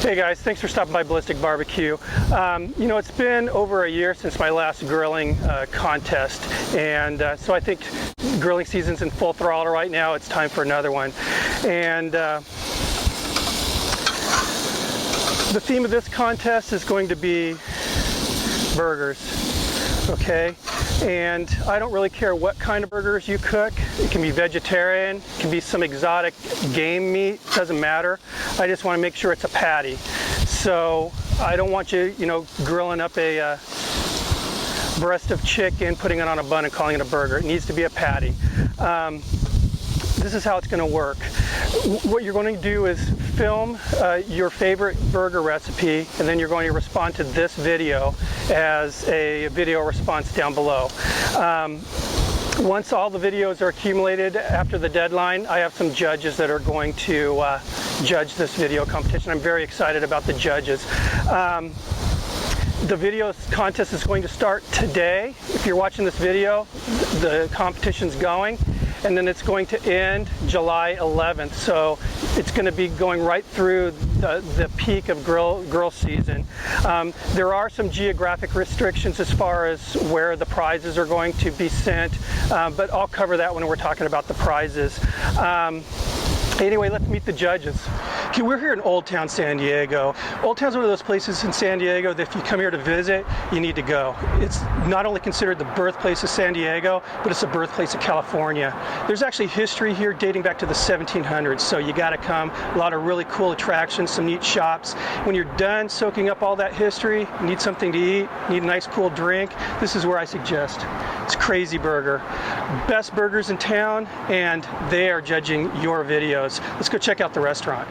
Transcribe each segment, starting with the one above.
Hey guys, thanks for stopping by Ballistic BBQ. You know, it's been over a year since my last grilling contest, and so I think grilling season's in full throttle right now. It's time for another one. And the theme of this contest is going to be burgers, okay? And I don't really care what kind of burgers you cook. It can be vegetarian, it can be some exotic game meat, doesn't matter. I just want to make sure it's a patty. So I don't want you, grilling up a breast of chicken, putting it on a bun and calling it a burger. It needs to be a patty. This is how it's going to work. What you're going to do is film your favorite burger recipe, and then you're going to respond to this video as a video response down below. Once all the videos are accumulated after the deadline, I have some judges that are going to judge this video competition. I'm very excited about the judges. The video contest is going to start today. If you're watching this video, the competition's going, and then it's going to end July 11th. So it's going to be going right through the peak of grill season. There are some geographic restrictions as far as where the prizes are going to be sent, but I'll cover that when we're talking about the prizes. Anyway, let's meet the judges. Okay, we're here in Old Town, San Diego. Old Town's one of those places in San Diego that if you come here to visit, you need to go. It's not only considered the birthplace of San Diego, but it's the birthplace of California. There's actually history here dating back to the 1700s, so you gotta come. A lot of really cool attractions, some neat shops. When you're done soaking up all that history, you need something to eat, need a nice cool drink, this is where I suggest. It's Crazy Burger. Best burgers in town, and they are judging your videos. Let's go check out the restaurant.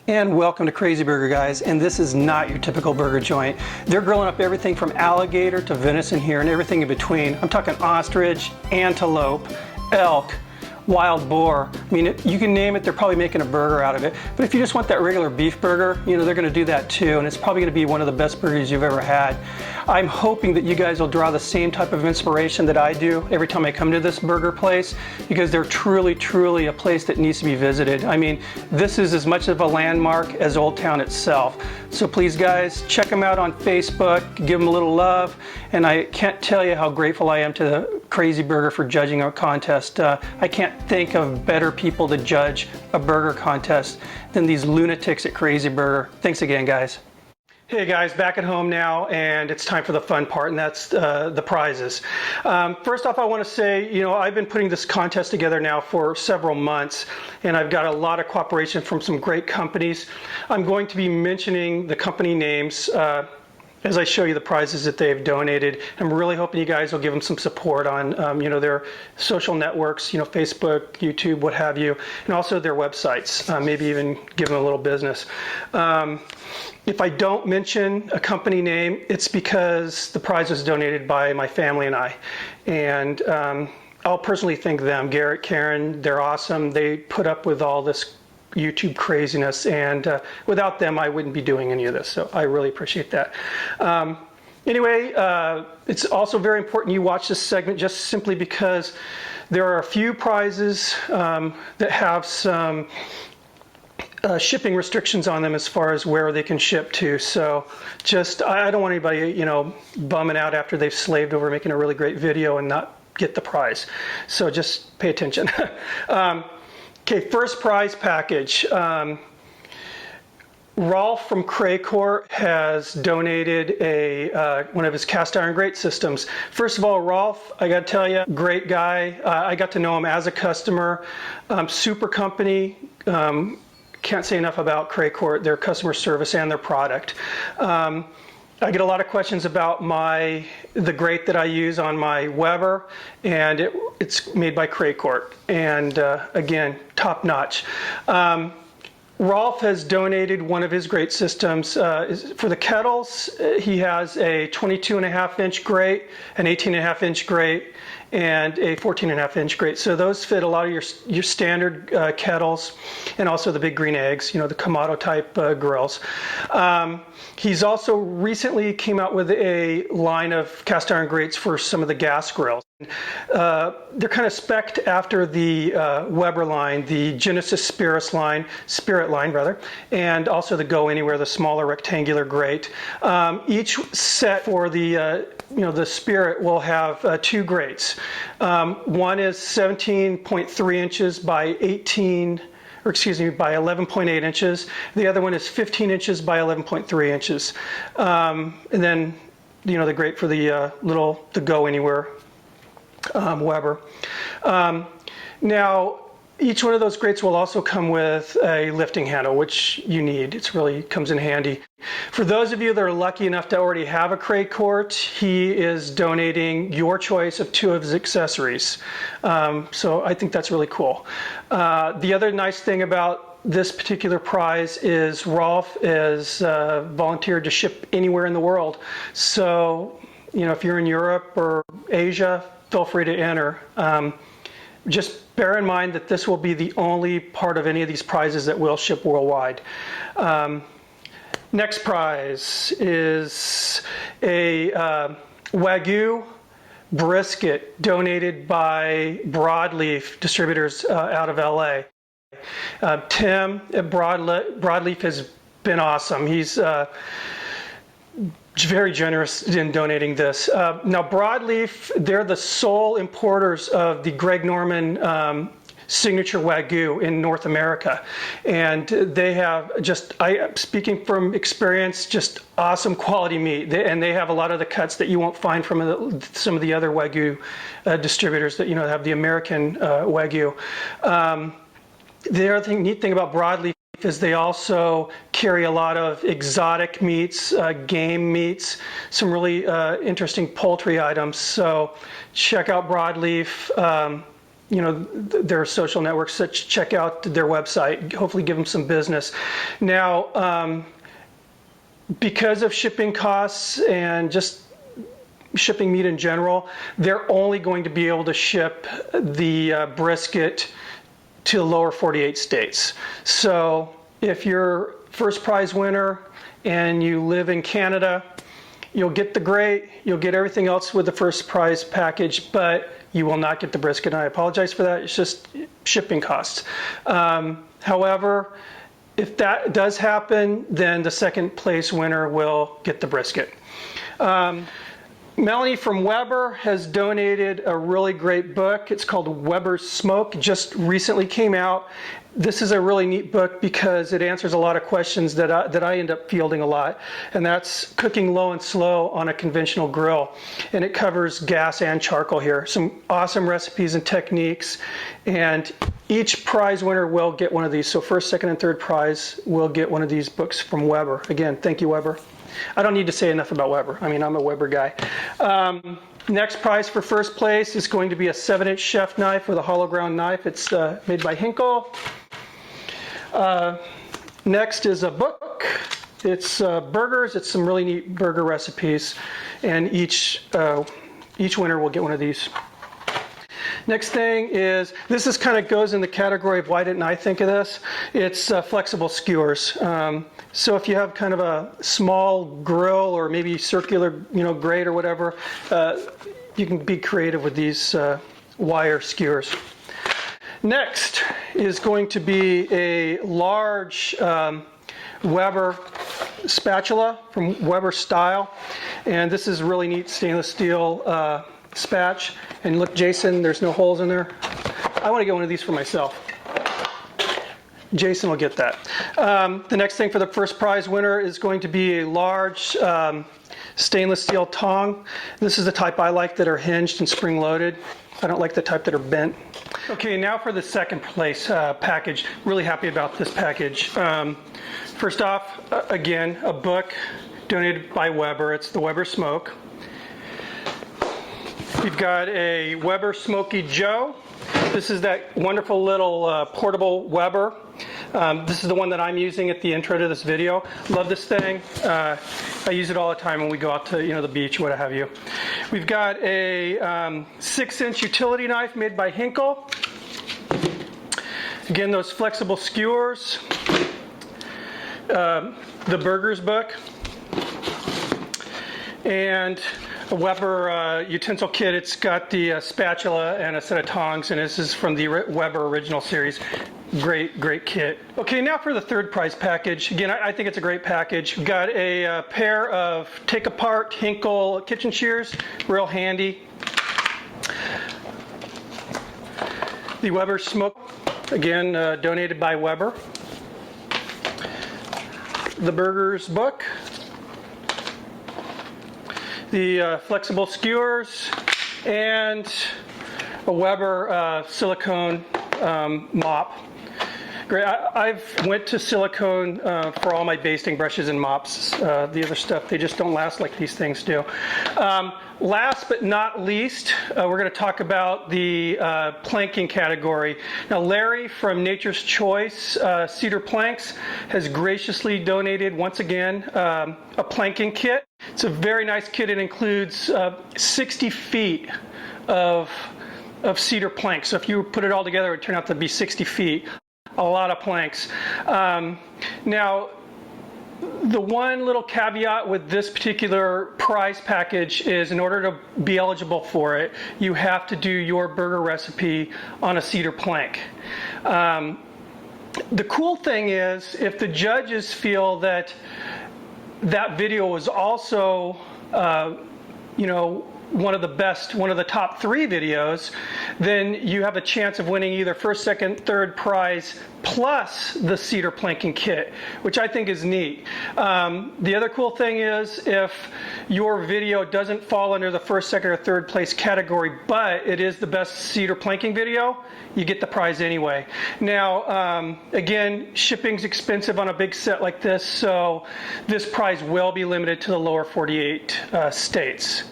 And welcome to Crazy Burger, guys. And this is not your typical burger joint. They're grilling up everything from alligator to venison here and everything in between. I'm talking ostrich, antelope, elk, wild boar. I mean, you can name it, they're probably making a burger out of it. But if you just want that regular beef burger, they're gonna do that too, and it's probably gonna be one of the best burgers you've ever had. I'm hoping that you guys will draw the same type of inspiration that I do every time I come to this burger place, because they're truly, truly a place that needs to be visited. I mean, this is as much of a landmark as Old Town itself. So please, guys, check them out on Facebook, give them a little love, and I can't tell you how grateful I am to Crazy Burger for judging our contest. I can't think of better people to judge a burger contest than these lunatics at Crazy Burger. Thanks again, guys. Hey guys, back at home now, and it's time for the fun part, and that's the prizes. First off, I want to say, I've been putting this contest together now for several months, and I've got a lot of cooperation from some great companies. I'm going to be mentioning the company names as I show you the prizes that they've donated. I'm really hoping you guys will give them some support on their social networks, Facebook, YouTube, what have you, and also their websites, maybe even give them a little business. If I don't mention a company name, it's because the prize was donated by my family and I. And I'll personally thank them. Garrett, Karen, they're awesome. They put up with all this YouTube craziness, and without them I wouldn't be doing any of this, so I really appreciate that. Anyway, it's also very important you watch this segment just simply because there are a few prizes that have some shipping restrictions on them as far as where they can ship to. So just, I don't want anybody bumming out after they've slaved over making a really great video and not get the prize. So just pay attention. Okay, first prize package. Rolf from Craycourt has donated one of his cast iron grate systems. First of all, Rolf, I got to tell you, great guy. I got to know him as a customer. Super company. Can't say enough about Craycourt, their customer service and their product. I get a lot of questions about the grate that I use on my Weber, and it's made by Craycourt, and again, top notch. Rolf has donated one of his grate systems. For the kettles, he has a 22.5-inch grate, an 18.5-inch grate, and a 14.5-inch grate. So those fit a lot of your standard kettles, and also the big green eggs, you know, the Kamado type grills. He's also recently came out with a line of cast iron grates for some of the gas grills. They're kind of spec'd after the Weber line, the Genesis Spirit line, and also the Go Anywhere, the smaller rectangular grate. Each set for the the Spirit will have 2 grates. One is 17.3 inches by 11.8 inches. The other one is 15 inches by 11.3 inches. And then, the grate for the the Go Anywhere Weber. Now, each one of those grates will also come with a lifting handle, which you need. It really comes in handy. For those of you that are lucky enough to already have a Cray Court, he is donating your choice of 2 of his accessories. So I think that's really cool. The other nice thing about this particular prize is Rolf is volunteered to ship anywhere in the world. So, if you're in Europe or Asia, feel free to enter. Just bear in mind that this will be the only part of any of these prizes that will ship worldwide. Next prize is a Wagyu brisket donated by Broadleaf Distributors out of LA. Tim at Broadleaf has been awesome. He's very generous in donating this. Now, Broadleaf, they're the sole importers of the Greg Norman signature Wagyu in North America. And they have speaking from experience, just awesome quality meat. And they have a lot of the cuts that you won't find from some of the other Wagyu distributors that, have the American Wagyu. The other neat thing about Broadleaf is they also carry a lot of exotic meats, game meats, some really interesting poultry items. So check out Broadleaf, their social networks, check out their website, hopefully give them some business. Now, because of shipping costs and just shipping meat in general, they're only going to be able to ship the brisket to the lower 48 states. So if you're first prize winner and you live in Canada, you'll get the grate, you'll get everything else with the first prize package, but you will not get the brisket. And I apologize for that. It's just shipping costs. However, if that does happen, then the second place winner will get the brisket. Melanie from Weber has donated a really great book. It's called Weber's Smoke. It just recently came out. This is a really neat book because it answers a lot of questions that I end up fielding a lot, and that's cooking low and slow on a conventional grill. And it covers gas and charcoal here. Some awesome recipes and techniques, and each prize winner will get one of these. So first, second, and third prize will get one of these books from Weber. Again, thank you, Weber. I don't need to say enough about Weber. I mean, I'm a Weber guy. Next prize for first place is going to be a 7-inch chef knife with a hollow ground knife. It's made by Hinkle. Next is a book. It's burgers. It's some really neat burger recipes, and each winner will get one of these. Next thing is, this is kind of goes in the category of why didn't I think of this? It's flexible skewers. So if you have kind of a small grill or maybe circular, grate or whatever, you can be creative with these wire skewers. Next is going to be a large Weber spatula from Weber Style, and this is really neat stainless steel spatch. And look, Jason, there's no holes in there. I want to get one of these for myself. Jason will get that. The next thing for the first prize winner is going to be a large stainless steel tong. This is the type I like that are hinged and spring-loaded. I don't like the type that are bent. Okay, now for the second place package. Really happy about this package. First off, again, a book donated by Weber. It's the Weber Smoke. You've got a Weber Smoky Joe. This is that wonderful little portable Weber. This is the one that I'm using at the intro to this video. Love this thing. I use it all the time when we go out to the beach, what have you. We've got a 6-inch utility knife made by Hinkle. Again, those flexible skewers. The Burger's book. And a Weber utensil kit. It's got the spatula and a set of tongs, and this is from the Weber original series. Great kit. Okay, now for the third prize package. Again, I think it's a great package. We've got a pair of take-apart Hinkle kitchen shears, real handy. The Weber smoke, again, donated by Weber. The Burger's book. The flexible skewers, and a Weber silicone mop. Great. I've went to silicone for all my basting brushes and mops. The other stuff, they just don't last like these things do. Last but not least, we're going to talk about the planking category. Now, Larry from Nature's Choice Cedar Planks has graciously donated, once again, a planking kit. It's a very nice kit. It includes 60 feet of cedar planks. So if you put it all together, it would turn out to be 60 feet. A lot of planks. Now, the one little caveat with this particular prize package is, in order to be eligible for it, you have to do your burger recipe on a cedar plank. The cool thing is, if the judges feel that that video was also, one of the top 3 videos, then you have a chance of winning either first, second, third prize plus the cedar planking kit, which I think is neat. The other cool thing is, if your video doesn't fall under the first, second, or third place category, but it is the best cedar planking video, you get the prize anyway. Now, again, shipping's expensive on a big set like this, so this prize will be limited to the lower 48 states.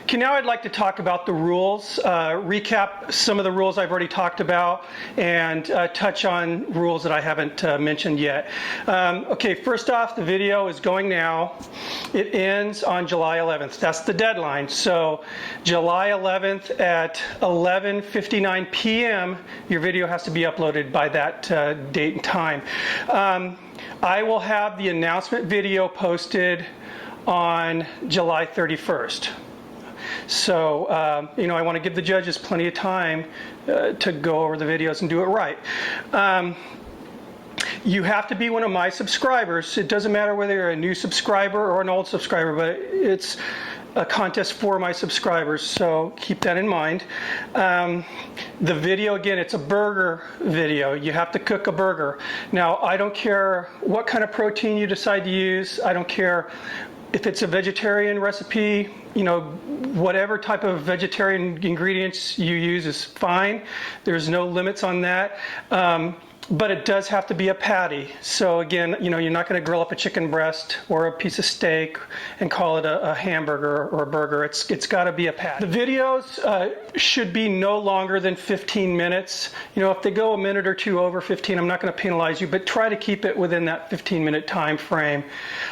Okay, now I'd like to talk about the rules, recap some of the rules I've already talked about, and touch on rules that I haven't mentioned yet. Okay, first off, the video is going now. It ends on July 11th. That's the deadline. So July 11th at 11:59 p.m., your video has to be uploaded by that date and time. I will have the announcement video posted on July 31st. So, I want to give the judges plenty of time to go over the videos and do it right. You have to be one of my subscribers. It doesn't matter whether you're a new subscriber or an old subscriber, but it's a contest for my subscribers, so keep that in mind. The video, again, it's a burger video. You have to cook a burger. Now, I don't care what kind of protein you decide to use. I don't care if it's a vegetarian recipe, whatever type of vegetarian ingredients you use is fine. There's no limits on that. But it does have to be a patty. So again, you're not going to grill up a chicken breast or a piece of steak and call it a hamburger or a burger. It's got to be a patty. The videos should be no longer than 15 minutes. If they go a minute or two over 15, I'm not going to penalize you, but try to keep it within that 15-minute time frame.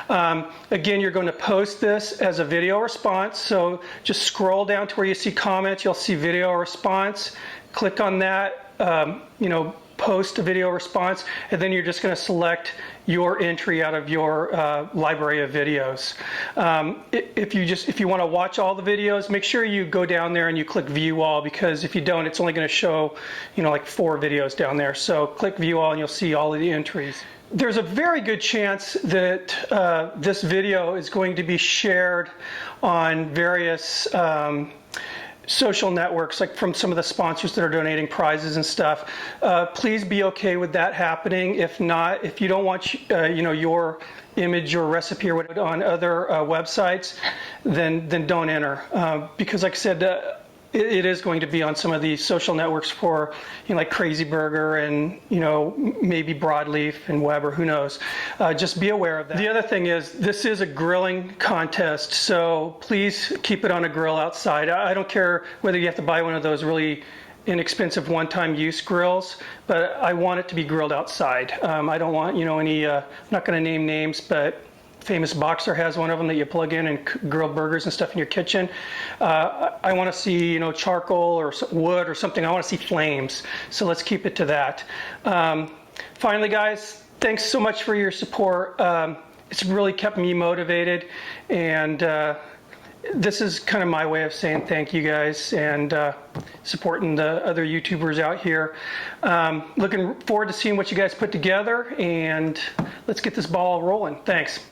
Again, you're going to post this as a video response. So just scroll down to where you see comments. You'll see video response. Click on that. Post a video response, and then you're just going to select your entry out of your library of videos. If you want to watch all the videos, make sure you go down there and you click view all, because if you don't, it's only going to show like 4 videos down there. So click view all and you'll see all of the entries. There's a very good chance that this video is going to be shared on various social networks, like from some of the sponsors that are donating prizes and stuff. Please be okay with that happening. If not, if you don't want your image or recipe or whatever on other websites, then don't enter, because like I said, it is going to be on some of these social networks for like Crazy Burger and maybe Broadleaf and Weber, who knows. Just be aware of that. The other thing is, this is a grilling contest, so please keep it on a grill outside. I don't care whether you have to buy one of those really inexpensive one-time use grills, but I want it to be grilled outside. I don't want, any, I'm not going to name names, but Famous Boxer has one of them that you plug in and grill burgers and stuff in your kitchen. I want to see, charcoal or wood or something. I want to see flames. So let's keep it to that. Finally, guys, thanks so much for your support. It's really kept me motivated, and this is kind of my way of saying thank you guys and supporting the other YouTubers out here. Looking forward to seeing what you guys put together, and let's get this ball rolling. Thanks.